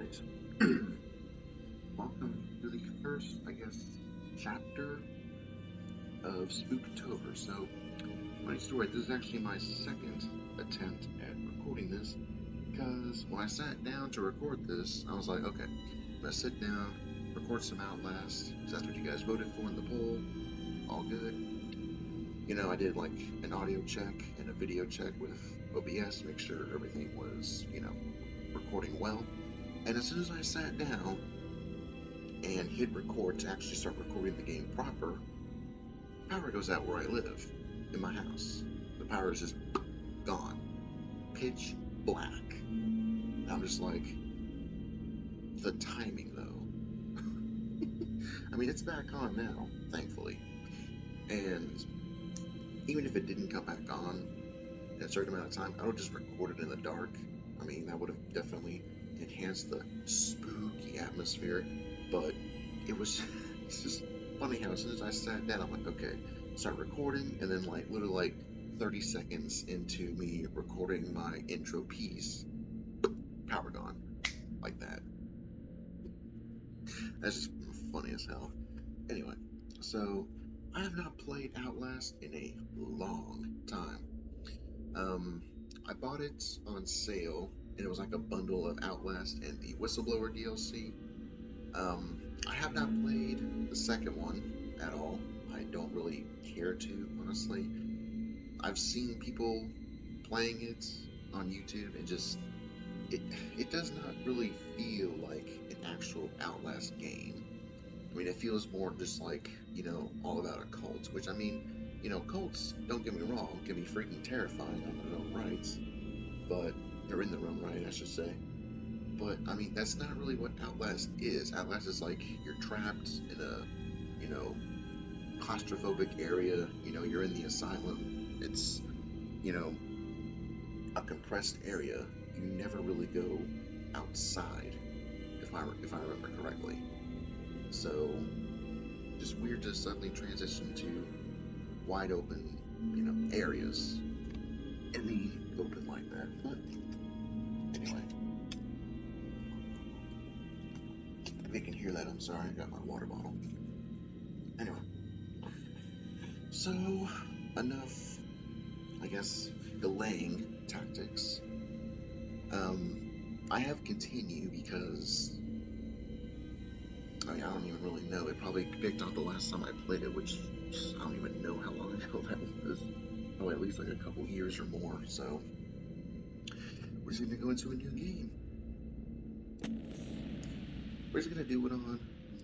Alright. Welcome to the first, I guess, chapter of Spooktober. So, funny story, this is actually my second attempt at recording this, because when I sat down to record this, I was like, okay, I'm gonna sit down, record some Outlast, because that's what you guys voted for in the poll, all good. You know, I did like an audio check and a video check with OBS to make sure everything was, recording well. And as soon as I sat down and hit record to actually start recording the game proper, power goes out where I live, in my house. The power is just gone. Pitch black. And I'm just like, the timing though. I mean, it's back on now, thankfully. And even if it didn't come back on in a certain amount of time, I would just record it in the dark. I mean, that would have definitely enhanced the spooky atmosphere, but it's just funny how as soon as I sat down, I'm like, okay, start recording, and then literally 30 seconds into me recording my intro piece, power gone, like that. That's just funny as hell. Anyway, so I have not played Outlast in a long time. I bought it on sale, and it was like a bundle of Outlast and the Whistleblower DLC. I have not played the second one at all. I don't really care to, honestly. I've seen people playing it on YouTube, and just it does not really feel like an actual Outlast game. I mean, it feels more just like, all about a cult, which, I mean, cults, don't get me wrong, can be freaking terrifying on their own rights, but they're in their own right, I should say. But, I mean, that's not really what Outlast is. Outlast is like, you're trapped in a, claustrophobic area, you're in the asylum. It's, a compressed area. You never really go outside, if I remember correctly. So, just weird to suddenly transition to wide open, areas in the open like that. But anyway, if you can hear that, I'm sorry, I got my water bottle. Anyway, so enough, I guess, delaying tactics. I have continued because I don't even really know. It probably picked up the last time I played it, which I don't even know how long ago that was. Probably at least like a couple years or more. So we're just gonna go into a new game. We're just gonna do it on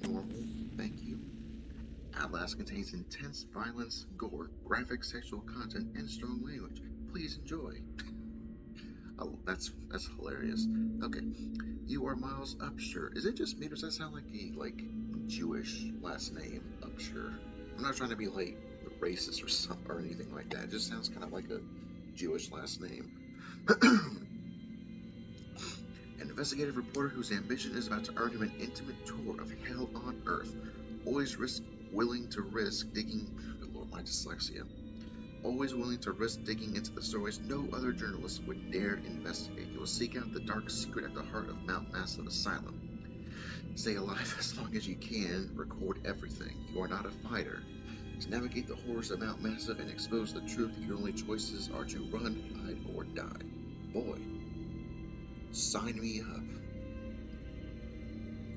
normal. Thank you. Outlast contains intense violence, gore, graphic sexual content, and strong language. Please enjoy. Oh, that's hilarious. Okay. You are Miles Upshur. Is it just me, or does that sound like a Jewish last name, Upshur? I'm not trying to be racist or anything like that. It just sounds kind of like a Jewish last name. An investigative reporter whose ambition is about to earn him an intimate tour of hell on Earth, always willing to risk digging. Good Lord, my dyslexia. Always willing to risk digging into the stories no other journalist would dare investigate. You will seek out the dark secret at the heart of Mount Massive Asylum. Stay alive as long as you can. Record everything. You are not a fighter. To navigate the horrors of Mount Massive and expose the truth, your only choices are to run, hide, or die. Boy, sign me up.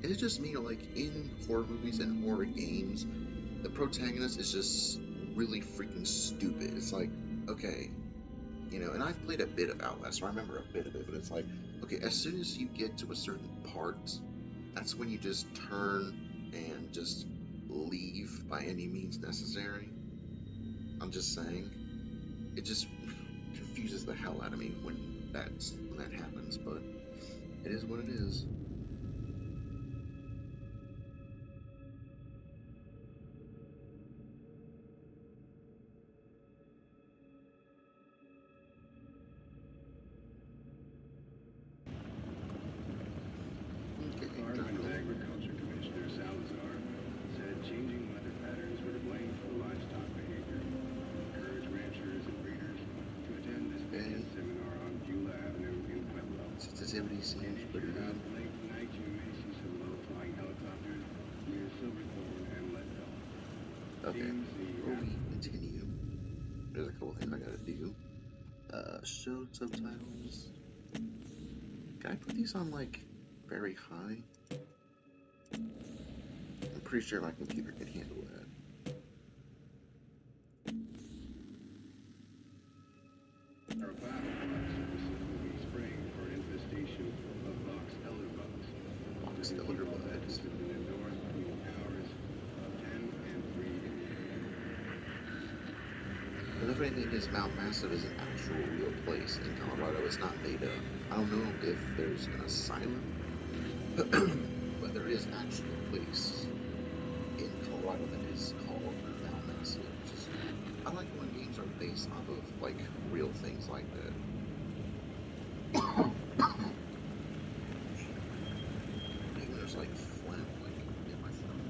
Is it just me, or in horror movies and horror games, the protagonist is just really freaking stupid? It's like, okay, and I've played a bit of Outlast, so I remember a bit of it, but it's like, okay, as soon as you get to a certain part, that's when you just turn and just leave by any means necessary. I'm just saying, it just confuses the hell out of me when that happens, but it is what it is. Sensitivity seems pretty good. Okay, before we continue, there's a couple things I gotta do. Show subtitles. Can I put these on, like, very high? I'm pretty sure my computer can handle that. Our battle bot services will be spraying for an infestation of box elder bugs. Box elder bugs. Within the north between hours of 10 and 3 in the AM. The funny thing is, Mount Massive is an actual real place in Colorado. It's not made up. I don't know if there's an asylum, but there is actually a place in Colorado that is called Mount Massive. I like when games are based off of, like, real things like that. Even there's, like, phlegm, like, in my throat.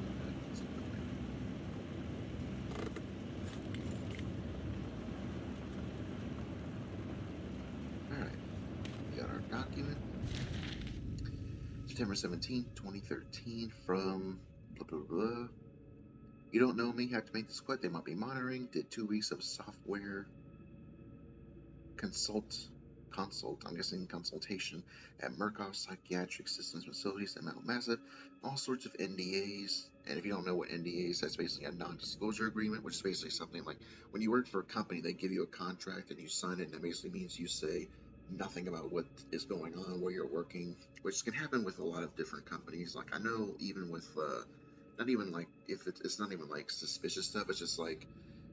It's annoying. Alright, we got our document. September 17th, 2013, from blah blah blah. You don't know me, have to make this quick. They might be monitoring. Did 2 weeks of software consultation at Murkoff Psychiatric Systems Facilities at Mount Massive. All sorts of NDAs. And if you don't know what NDA is, that's basically a non-disclosure agreement, which is basically something like when you work for a company, they give you a contract and you sign it, and that basically means you say nothing about what is going on, where you're working, which can happen with a lot of different companies. Like, I know even with not even like if it's not even like suspicious stuff, it's just like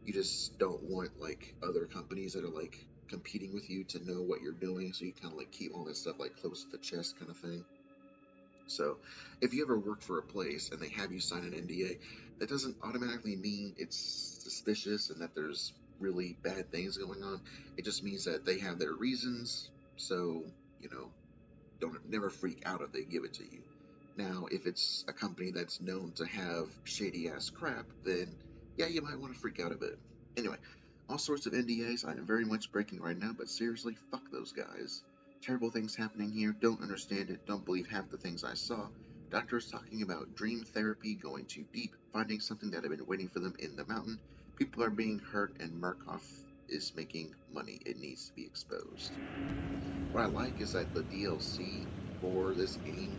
you just don't want like other companies that are like competing with you to know what you're doing, so you kind of like keep all that stuff like close to the chest kind of thing. So if you ever work for a place and they have you sign an NDA, that doesn't automatically mean it's suspicious and that there's really bad things going on. It just means that they have their reasons, so don't never freak out if they give it to you. Now, if it's a company that's known to have shady ass crap, then yeah, you might want to freak out a bit. Anyway, all sorts of NDAs I am very much breaking right now, but seriously, fuck those guys. Terrible things happening here, don't understand it, don't believe half the things I saw. Doctors talking about dream therapy, going too deep, finding something that had been waiting for them in the mountain. People are being hurt, and Murkoff is making money. It needs to be exposed. What I like is that the DLC for this game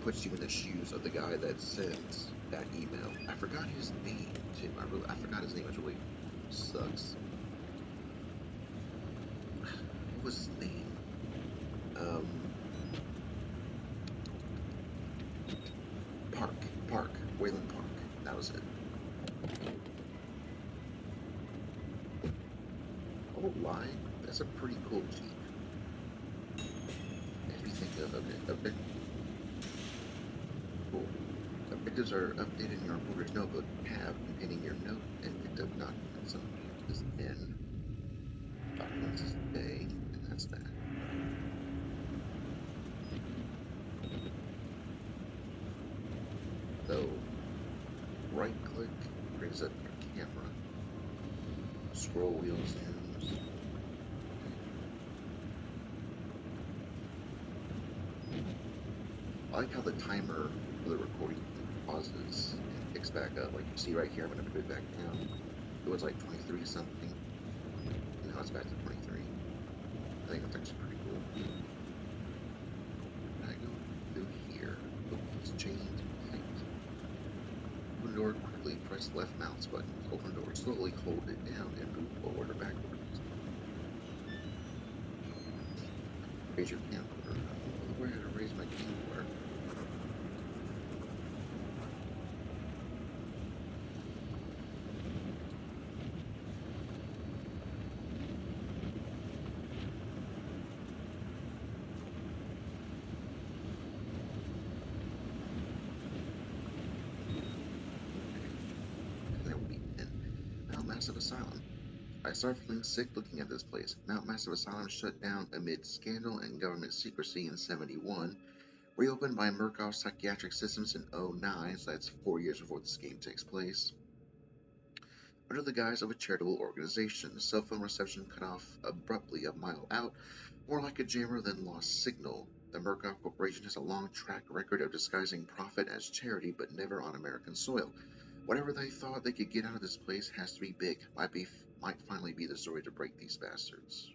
puts you in the shoes of the guy that sent that email. I forgot his name too. I forgot his name, which really sucks. What was his name? Wayland Park. That was it. I won't lie, that's a pretty cool Jeep. If you think of okay, cool. Objectives are updated in your reporter's notebook tab containing your note and picked up documents. So is in documents today, and that's that. So right click brings up your camera. Scroll wheel zooms. I like how the timer for the recording pauses and picks back up. Like you see right here, I'm going to put it back down. It was like 23 something. And now it's back to 23. I think that's actually pretty cool. And I go through here. Oh, it's chained tight. Open door quickly, press left mouse button. Open door slowly, hold it down, and move forward or backwards. Raise your camcorder. Where to raise my camcorder? Massive Asylum. I started feeling sick looking at this place. Mount Massive Asylum shut down amid scandal and government secrecy in '71. Reopened by Murkoff Psychiatric Systems in '09, so that's 4 years before this game takes place. Under the guise of a charitable organization, cell phone reception cut off abruptly a mile out, more like a jammer than lost signal. The Murkoff Corporation has a long track record of disguising profit as charity, but never on American soil. Whatever they thought they could get out of this place has to be big. Might finally be the story to break these bastards.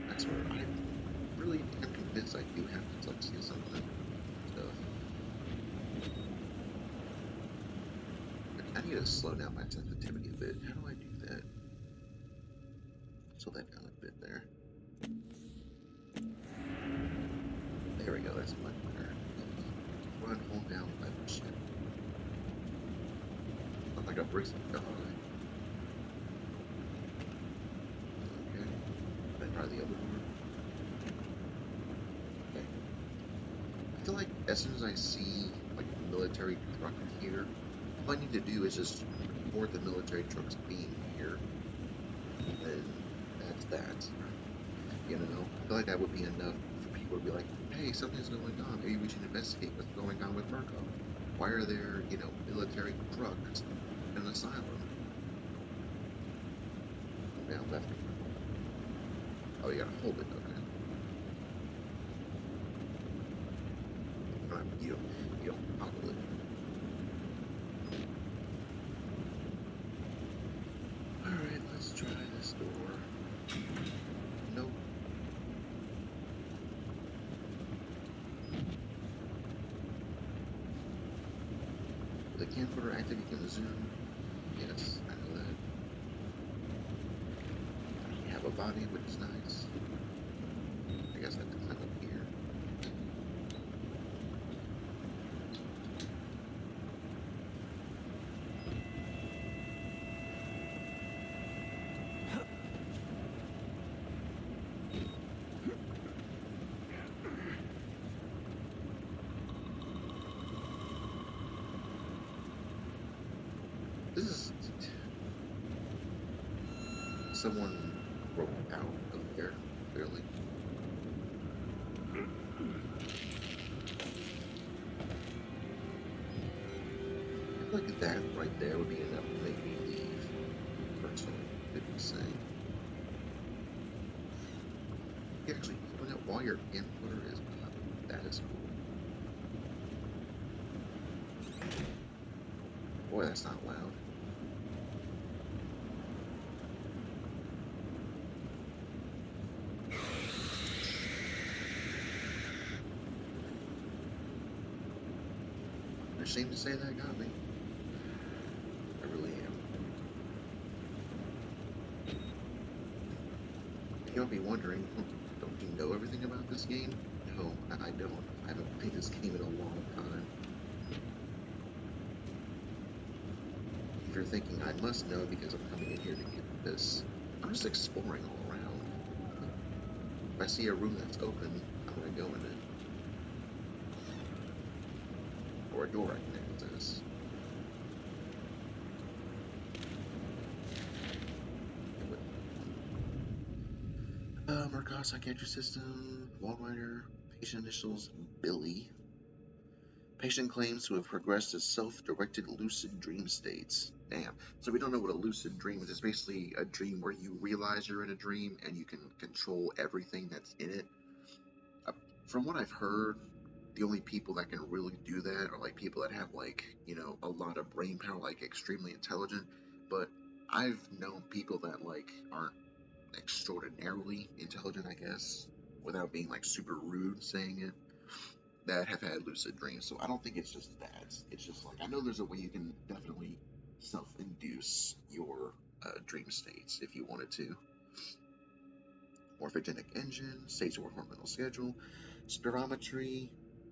That's where I really am convinced I do have to like see something stuff. I need to slow down my sensitivity a bit. How do I do that? Slow that down a bit there. There we go, that's much better. Run, hold down, left shift. Not like a bracelet. Oh, okay. Then try the other door. Okay. I feel like as soon as I see like a military truck here, all I need to do is just report the military trucks being here. And that's that. You know? I feel like that would be enough for people to be like, hey, something's going on. Maybe we should investigate what's going on with Murkoff. Why are there, military trucks in an asylum? Down left. Oh, you gotta hold it, okay. You don't toggle it. Alright, let's try this door. Nope. The camcorder active, you can zoom. Yes, I know that. You have a body, which is nice. I guess I have to climb up here. This is someone broke out of there, clearly. I feel like that right there would be enough to make me leave, personally, if you say. You actually open it while your camcorder is up. That is cool. Boy, that's not loud. I'm ashamed to say that got me. I really am. You'll be wondering, don't you know everything about this game? No, I don't. I haven't played this game in a long time. If you're thinking, I must know because I'm coming in here to get this, I'm just exploring all around. If I see a room that's open, I'm going to go in it. Or a door I can access. Murkoff Psychiatry System, Wallrider, patient initials, Billy. Patient claims to have progressed to self-directed lucid dream states. Damn. So we don't know what a lucid dream is. It's basically a dream where you realize you're in a dream and you can control everything that's in it. From what I've heard, the only people that can really do that are like people that have like, a lot of brain power, like extremely intelligent. But I've known people that like aren't extraordinarily intelligent, I guess, without being like super rude saying it, that have had lucid dreams. So I don't think it's just that. It's just like, I know there's a way you can definitely self-induce your dream states if you wanted to. Morphogenic engine, stage or hormonal schedule, spirometry,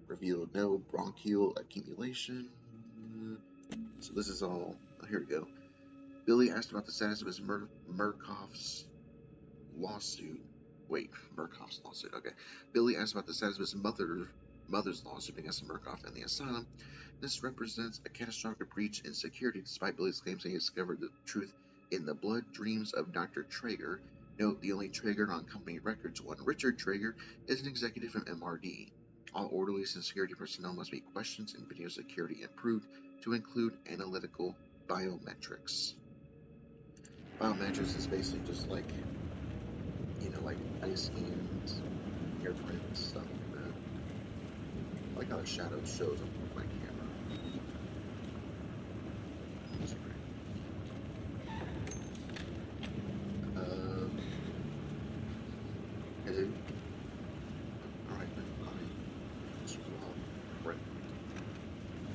revealed no bronchial accumulation. So this is all, here we go. Billy asked about the status of his Murkoff's lawsuit. Wait, Murkoff's lawsuit, okay. Billy asked about the status of his mother's lawsuit against Murkoff and the asylum. This represents a catastrophic breach in security despite Billy's claims that he discovered the truth in the blood dreams of Dr. Traeger. Note, the only Traeger on company records, one Richard Traeger, is an executive from MRD. All orderlies and security personnel must be questioned and video security improved to include analytical biometrics. Biometrics is basically just like, like eye scans, hairprint and stuff like that. I like how the shadow shows up with my camera. That's great. Is it? Alright, then fine. Just right.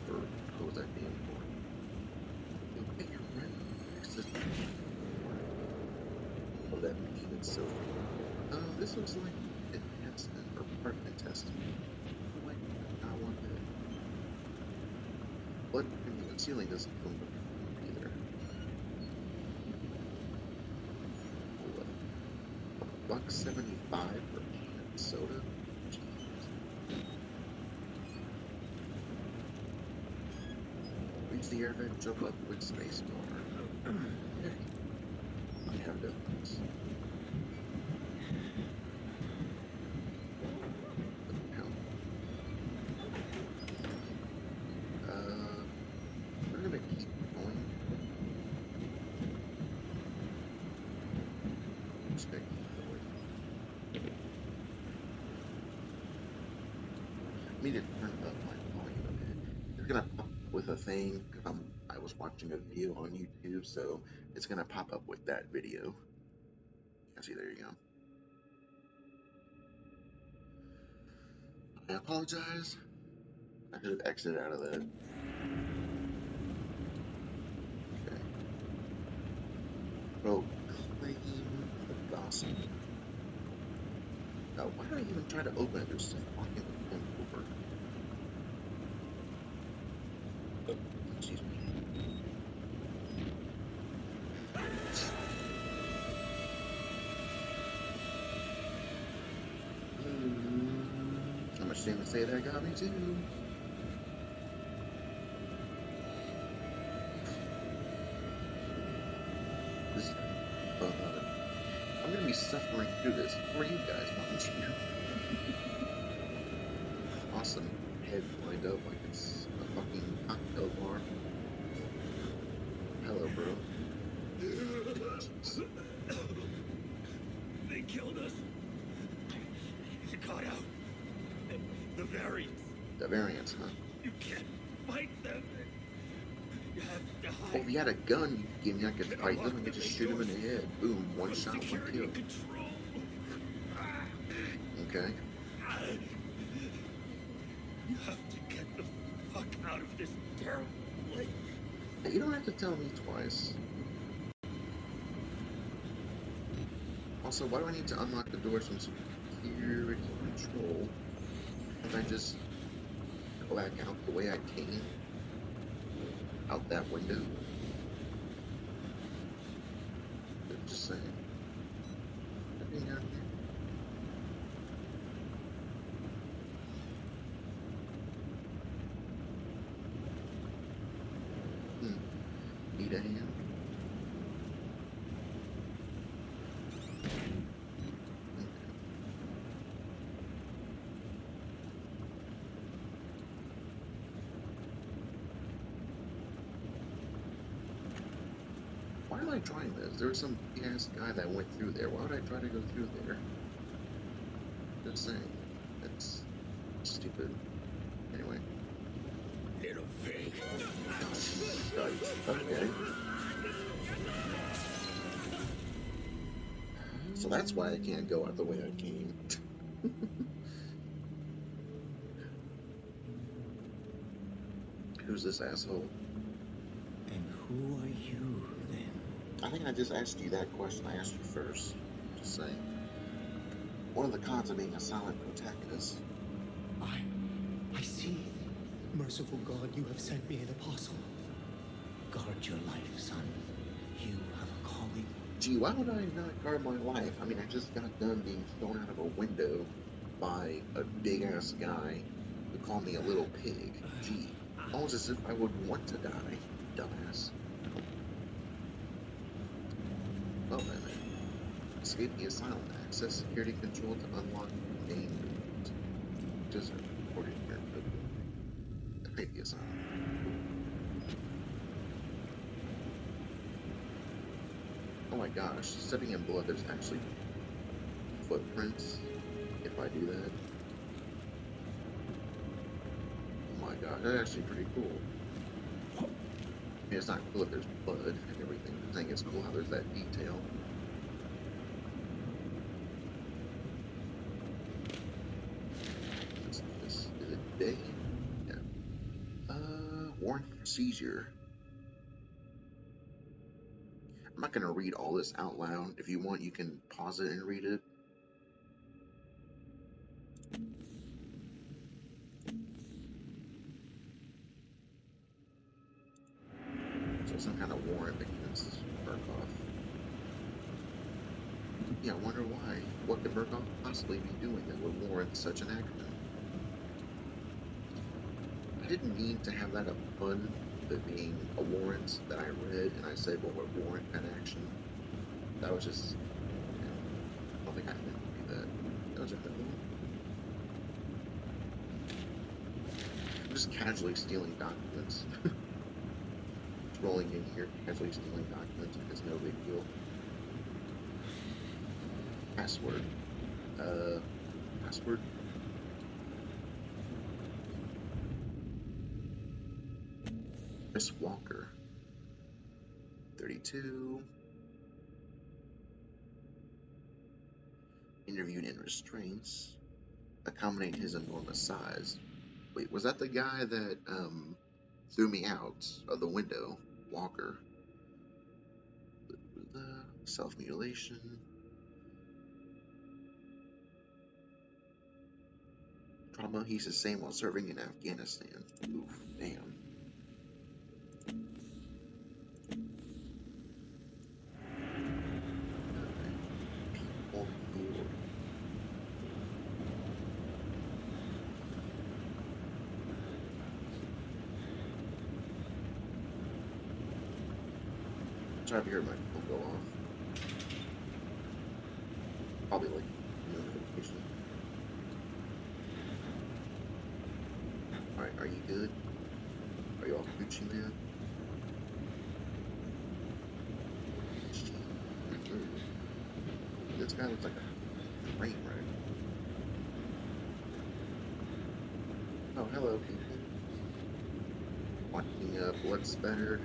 Or what was that being for? You'll get your rent next to oh, that machine is so this looks like enhancement or apartment testing. Like, I want that. Blood premium and ceiling doesn't come with either. $1.75 for a can of soda. Reach the air vent, jump up with space bar. Okay. I have done this. We're gonna keep going. Just gonna keep going. I need to turn up my volume a bit. It's gonna pop up with a thing because I was watching a video on YouTube, so it's gonna pop up with that video. Yeah, see, there you go. I apologize. I should have exited out of that. Okay. Proclaim the gospel. Now, why did I even try to open it? There's just fucking over. Oh, excuse me. I'm ashamed to say that got me too. This, I'm gonna be suffering through this for you guys, not you. Awesome. Head lined up like it's a fucking cocktail bar. Hello, bro. They killed us. You got out. The variants. The variants, huh? You can't fight them. You have to hide. Well, if you had a gun you could give me, I could fight them and could just shoot them in the head. Boom, one shot, one Security kill. control. Okay. You have to get the fuck out of this terrible place. Hey, you don't have to tell me twice. Also, why do I need to unlock the doors from security control? Can't I just go back out the way I came? Out that window? Just saying. Anything out here? Need a hand? Why am I trying this? There was some big-ass guy that went through there. Why would I try to go through there? Just saying. That's stupid. Anyway. Little pig. Okay. So that's why I can't go out the way I came. Who's this asshole? And who are you, then? I think I just asked you that question. I asked you first. Just saying. One of the cons of being a silent protagonist. I see. Merciful God, you have sent me an apostle. Guard your life, son. You have a calling. Gee, why would I not guard my life? I mean, I just got done being thrown out of a window by a big-ass guy who called me a little pig. Gee, almost as if I would want to die, dumbass. Oh, man. Escape the asylum. Access security control to unlock main doors. Just reported here. Escape the asylum. Oh my gosh, stepping in blood, there's actually footprints if I do that. Oh my god, that's actually pretty cool. I mean, it's not cool if there's blood and everything. I think it's cool how there's that detail. Is it day? Yeah. Warrant for seizure. I'm not going to read all this out loud. If you want, you can pause it and read it. So some kind of warrant against Murkoff. Yeah, I wonder why. What could Murkoff possibly be doing that would warrant such an action? I didn't mean to have that a pun, it being a warrant that I read, and I said, well, what warrant an action? That was just, you know, I don't think I meant to do that. That was just I'm just casually stealing documents. Just rolling in here, casually stealing documents, because no big deal. Password. Password. Chris Walker. 32. Interviewed in restraints. Accommodate his enormous size. Wait, was that the guy that threw me out of the window? Walker. Self-mutilation. Trauma he sustained while serving in Afghanistan. Oof, damn. People who... Sorry if you heard my phone go off. Probably like notification. Alright, are you good? Are you all Gucci, man? This guy looks like a train wreck. Oh, hello, people. Watching blood splattered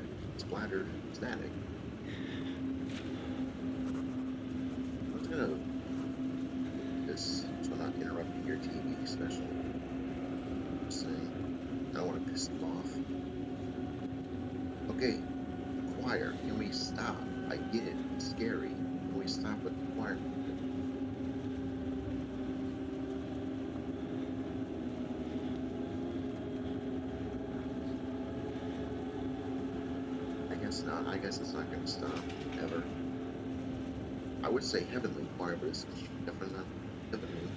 static. I was gonna do this so I'm not interrupting your TV special. Just saying. I don't want to piss them off. Okay, choir, can we stop? I get it, it's scary. Can we stop with the choir? I guess not. I guess it's not going to stop, ever. I would say heavenly choir, but it's definitely not heavenly.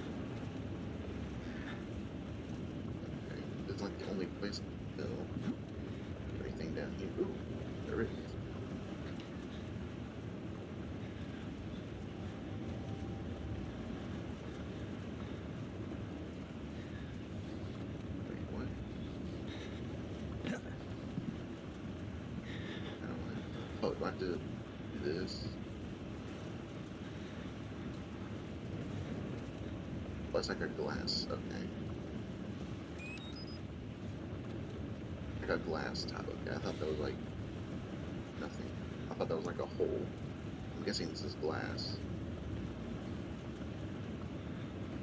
Okay, it's like the only place to go. Anything down here? Ooh, there it is. Wait, what? I don't know. Oh, do I have to do this? Oh, it's like a glass. Okay. Like a glass top. Okay, I thought that was like nothing. I thought that was like a hole. I'm guessing this is glass.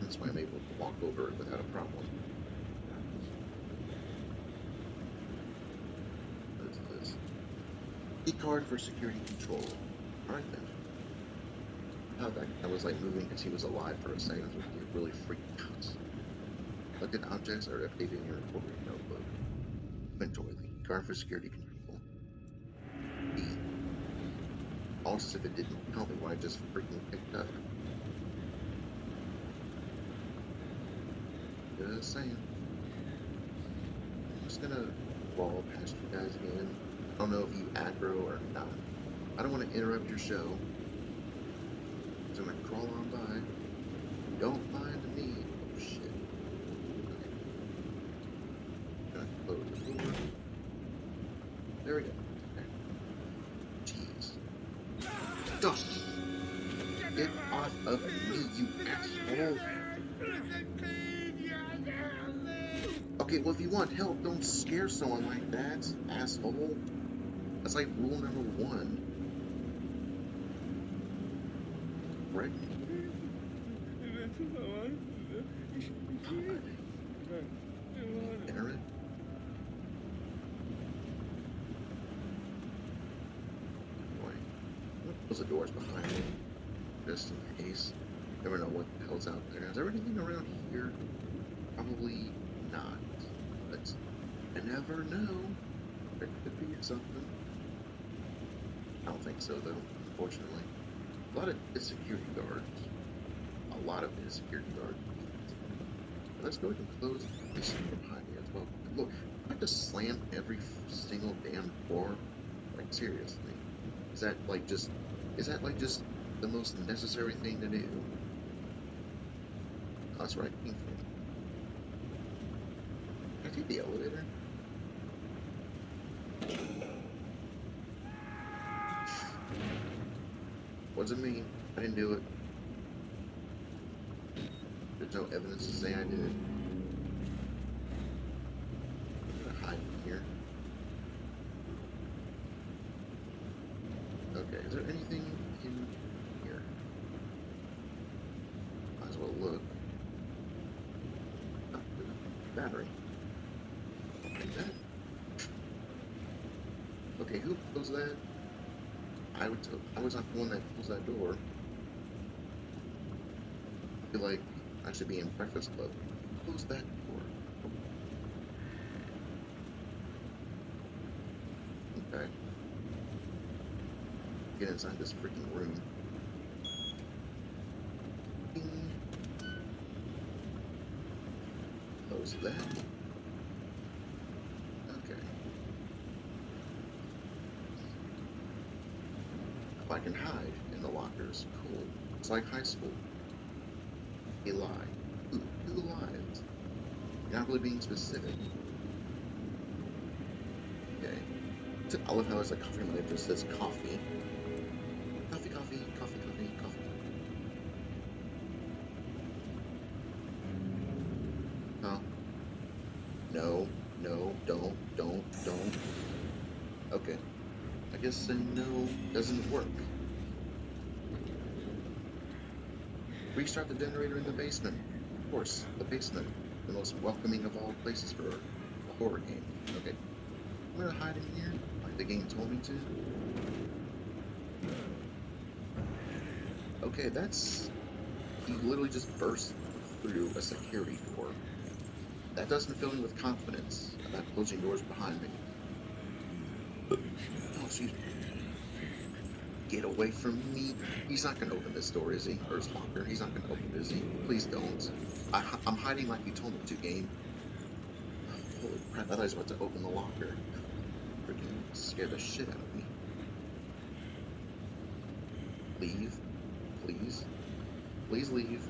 That's why I'm able to walk over it without a problem. What is this? Key card for security control. Alright then. I thought that was like moving because he was alive for a second, which would really freak out. Look at objects are updated in your recording notebook. Inventory. Key card for security control. B. Also, if it didn't tell me what I just freaking picked up. Just saying. I'm just gonna wall past you guys again. I don't know if you aggro or not. I don't want to interrupt your show. So I'm gonna crawl on by. Don't mind me. Oh shit. Okay. Gonna close the door. There we go. Okay. Jeez. Dust! Get off of me, you asshole! Okay, well, if you want help, don't scare someone like that, asshole. That's like rule number 1. Right? Aaron? Boy. Close the doors behind me. Just in case. Never know what the hell's out there. Is there anything around here? Probably not. But I never know. There could be something. I don't think so, though, unfortunately. A lot of security guards. A lot of security guards. Let's go ahead and close this door behind me as well. Look, I have to slam every single damn door. Like, seriously. Is that like just the most necessary thing to do? Oh, that's right. Can I take the elevator? What does it mean? I didn't do it. There's no evidence to say I did it. I'm gonna hide in here. Okay, is there anything in here? Might as well look. Oh, battery. Like that. Okay, who closed that? I was not the one that closed that door. I feel like I should be in Breakfast Club. Close that door. Okay. Get inside this freaking room. Ding. Close that. Okay. If I can hide in the lockers, cool. It's like high school. A lie. Who lies? You're not really being specific. Okay. I love how there's a coffee mug that just says coffee. Coffee, coffee, coffee, coffee, coffee. Huh? No, no, don't. Okay. I guess saying no doesn't work. Restart the generator in the basement. Of course, the basement. The most welcoming of all places for a horror game. Okay. I'm gonna hide in here, like the game told me to. Okay, that's... He literally just burst through a security door. That doesn't fill me with confidence about closing doors behind me. Oh, excuse me. Get away from me. He's not going to open this door, is he? Or his locker. He's not going to open it, is he? Please don't. I'm hiding like you told me to, game. Holy crap, I thought I was about to open the locker. Freaking scared the shit out of me. Leave. Please. Please leave.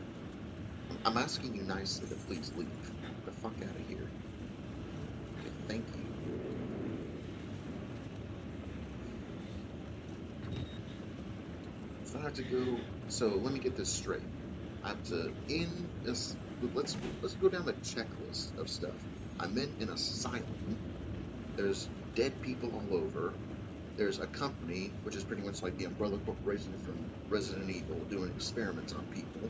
I'm asking you nicely to please leave. Get the fuck out of here. Okay, thank you. I have to go. So let me get this straight. I have to in this. Let's go down the checklist of stuff. I'm in an asylum. There's dead people all over. There's a company, which is pretty much like the Umbrella Corporation from Resident Evil, doing experiments on people.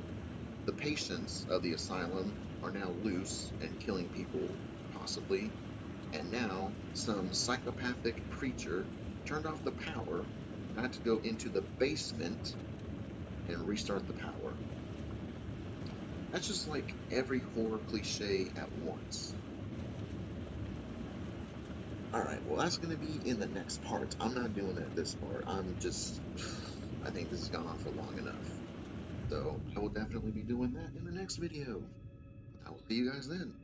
The patients of the asylum are now loose and killing people, possibly. And now some psychopathic preacher turned off the power. I had to go into the basement and restart the power. That's just like every horror cliche at once. Alright, well that's going to be in the next part. I'm not doing it this part. I think this has gone on for long enough. So, I will definitely be doing that in the next video. I will see you guys then.